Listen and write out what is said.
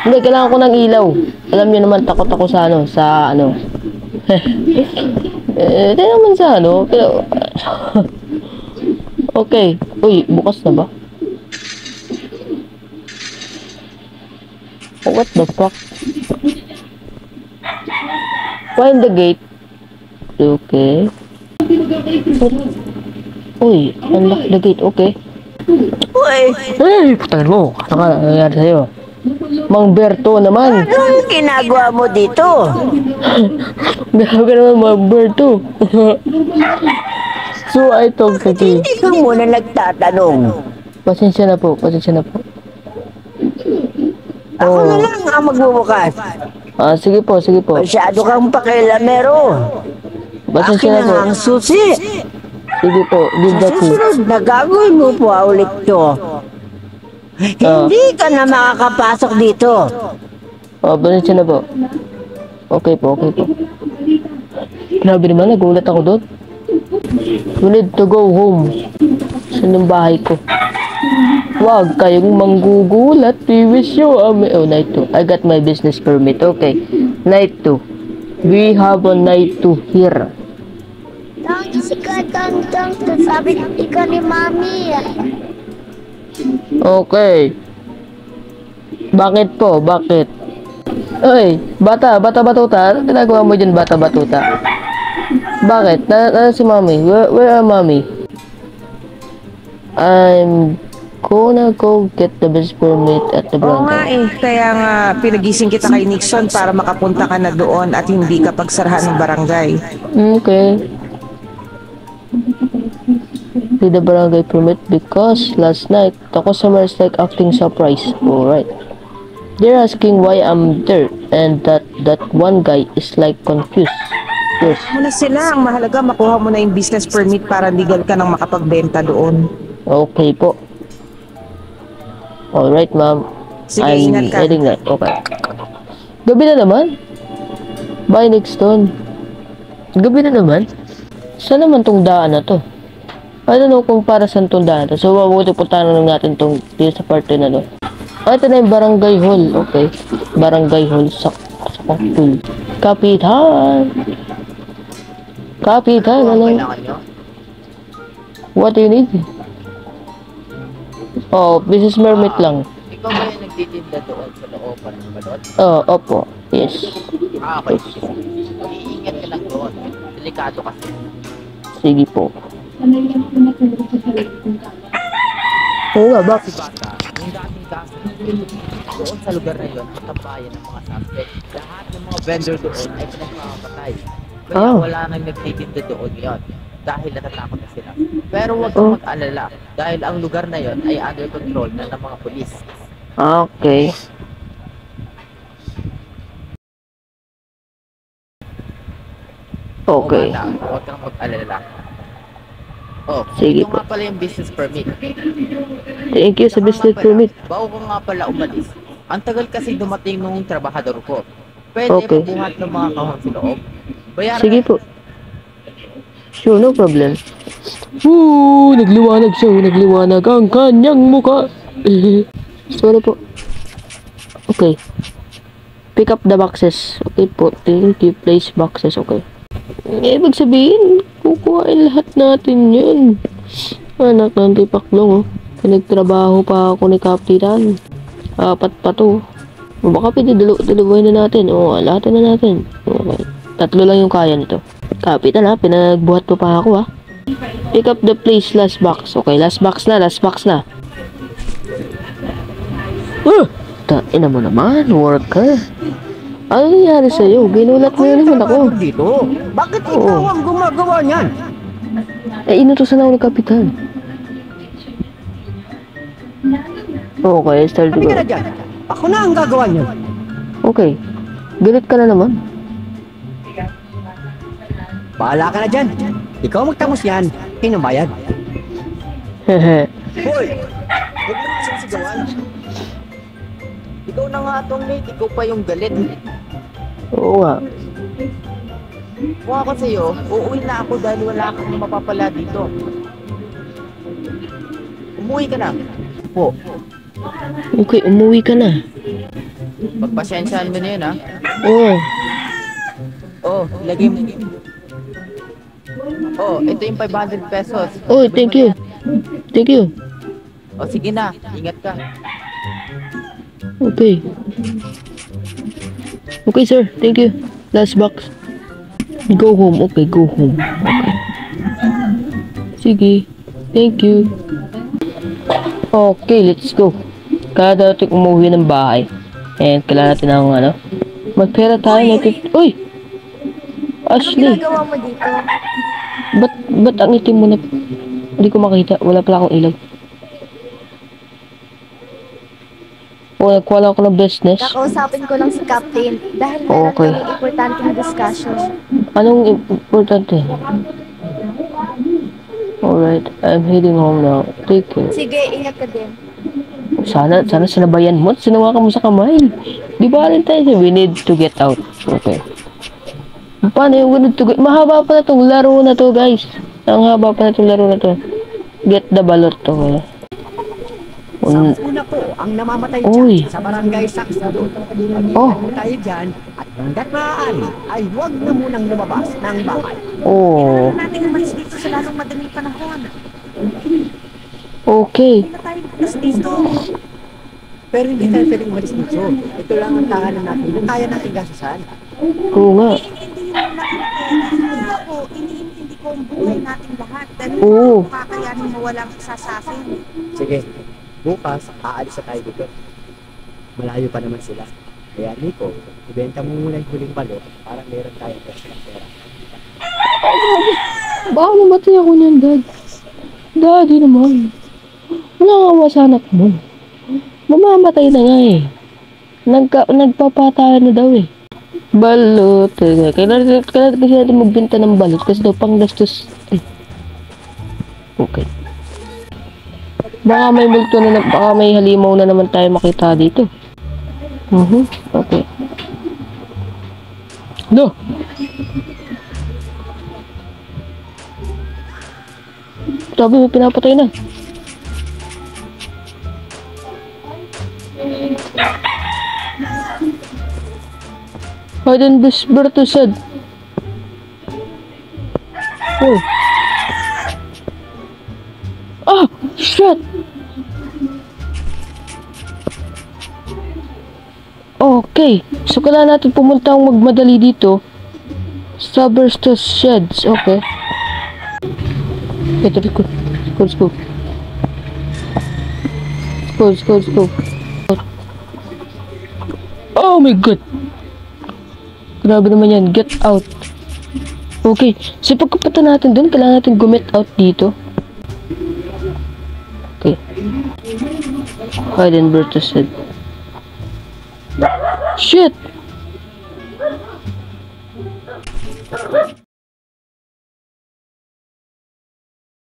Hindi, kailangan ko ng ilaw. Alam niyo naman, takot ako sa ano, Hindi naman sa ano, pero... Okay. Uy, bukas na ba? What the fuck? Find the gate. Okay. Uy, unlock the gate. Okay. Uy, Ay, putangin mo. Ano ka nangyayari sa'yo? Mang Berto naman. anong ginagawa mo dito? Grabe naman, Mang Berto. So, I talk to you. Hindi ka muna nagtatanong. Pasensya na po, pasensya na po. Ako na lang ang magbubukas. Ah, sige po, sige po. Masyado kang pakialamero. Pasensya Akin na na po. nga ang susi. Sige po, give Sa that to. susunod na gagawin mo po ulit to. Hindi ka na makakapasok dito. Oh, pasensya na po. Okay po, okay po. Grabe naman, nagulat ako doon. You need to go home. Saan yung bahay ko? Wag kayong manggugulat. We wish you oh, night 2. I got my business permit. Okay. Night 2. We have a night 2 here. Tangi si Katantang, sabi ikaw ni Mami. Okay. Bakit po? Bakit? Oy, bata batuta. Ano ginagawa mo dyan, bata batuta? Bakit? Na si Mami? Where are Mami? I'm gonna go get the business permit at the Oo nga barangay. kaya nga pinagising kita kay Nixon para makapunta ka na doon at hindi ka pagsarahan ng barangay. Okay. With the barangay permit because last night the customer is like acting surprised. Alright. They're asking why I'm there and that one guy is like confused. Yes. Muna sila, ang mahalaga makuha mo na yung business permit para legal ka nang makapagbenta doon. Okay po. Alright, ma'am. Sige, I'm ingat ka. heading na. Okay. Gabi na naman. Bye, Nixon. Gabi na naman. Saan naman tong daan na to? I don't know kung para saan tong daan na to. So, mabuti puntahan na lang natin tong dito sa parte na to. Ah, ito na yung barangay hall. Okay. Barangay hall sa Paktul. Kapitan! Kapitan, ano? What do you need? Oh, business permit lang. Ikaw ba yung nagtitinda doon sa looban ng balot? Oh, opo. Yes. Ah, okay. Iingat ka lang doon. Delikado kasi. Sige po. Oo nga, bakit? Si Bata, yung dating kaso doon sa lugar na yun, ang tambayan ng mga suspect. Lahat ng mga vendor doon ay pinagmamapatay. Kaya wala nang nagtitinda doon yun. Dahil natatakot na sila. Pero huwag kang mag-alala. Dahil ang lugar na yun ay under control na ng mga polis. Okay. Okay. O bata, huwag kang mag-alala. Oh, Sige ito nga pala yung business permit. Thank you sa business permit. Bago ko nga pala umalis, ang tagal kasi dumating nung trabahador ko. Pwede Okay. pabuhat ng mga kahon sa loob. Bayaran Sige po. Sure, no problem. Nagliwanag siya. Nagliwanag ang kanyang muka. Sorry po. Okay. Pick up the boxes. Okay po. Thank you. Place boxes. Okay. Ibig sabihin, kukuhain lahat natin yun. Anak ng tipaklong, oh. Pinagtrabaho pa ako ni Kapitan. 4 pa to. Baka pwede dalawahin na natin. Oo, lahatin na natin. Okay. 3 lang yung kaya nito. Kapitan ha, pinagbuhat po pa ako ha. Pick up the place, last box. Okay, last box na. Tain mo naman, worker. Ano nangyari sa'yo? Ginulat mo na naman ako. Dito? Bakit ikaw ang gumagawa niyan? Inutusan ako ni Kapitan. Okay, start to Sabi ka go. na dyan. Ako na ang gagawa niyan. Okay. Galit ka na naman. Bahala ka na dyan. Ikaw magtapos yan. Pinabayad. Hehe. Hoy! Huwag mo nang sisigawan. Ikaw na nga itong late, ikaw pa yung galit. Oo nga. Kung ako sa'yo, uuwi na ako dahil wala akong mapapala dito. Umuwi ka na. Po. Okay, umuwi ka na. Pagpasensyaan mo na yun, ha? Oo. Oh, lagay mo. Oh, ito yung 500 pesos. Oh, thank you. Thank you. Oh, sige na. Ingat ka. Okay. Okay, sir. Thank you. Last box. Go home. Okay, go home. Okay. Sige. Thank you. Okay, let's go. Kaya natin umuwi ng bahay. And kailangan natin ng ano. Magpera tayo natin. Uy! Ashley! Ginagawa mo dito? Ba't ang itim mo na? Hindi ko makita. Wala pala akong ilaw. O, nagkuha ako ng business. Kakausapin ko lang si Captain dahil meron Okay. kami importanteng discussion. Anong importante? Alright, I'm heading home now. Take care. Sige, ingat ka din. Sana sinabayan mo at sinawakan mo sa kamay. Di ba rin tayo? We need to get out. Okay. Paano yung we need to get? Mahaba pa na tong laro na to, guys. Ang haba pa na tong laro na to. Get the balot to. Una po ang namamatay Uy. dyan sa barangay Saksado. Oh. Pag tayo dyan at hanggat maaari ay huwag na munang lumabas ng bahay. Oh. Natin umalis dito sa lalong madaling panahon. Okay. Hindi na tayo umalis dito. Pero hindi tayo pwedeng umalis dito. Ito lang ang tahanan natin. Kung kaya natin gastusan. Oo nga. Hindi yun lang ako. Iniintindi ko ang buhay natin lahat. Dahil Oo. kakayanin mo walang isa sa akin. Sige, bukas aalis na tayo dito. Malayo pa naman sila. Kaya Nico, ibenta mo muna yung huling balot para meron tayong extra pera. Baka mamatay ako niyan, Dad. Daddy naman. Wala nga masanak mo. Mamamatay na nga eh. Nagpapatayan na daw eh. Balot. Kailangan kasi natin magbenta ng balot kasi daw pang gastos. Okay. Baka may multo na, baka may halimaw na naman tayo makita dito. Okay. No! Sabi mo, pinapatay na. Hayden Bisberto said. Oh. Ah! Shit! Okay. So, kailangan natin pumunta ang magmadali dito. Sabersto's Sheds. Okay. Ito, let's go. Let's go. Let's go. Let's go. Oh my god! Grabe naman yan. Get out. Okay. So, pagkapunta natin dun, kailangan natin gumit out dito. Okay. Hayden Bertus said. Shit!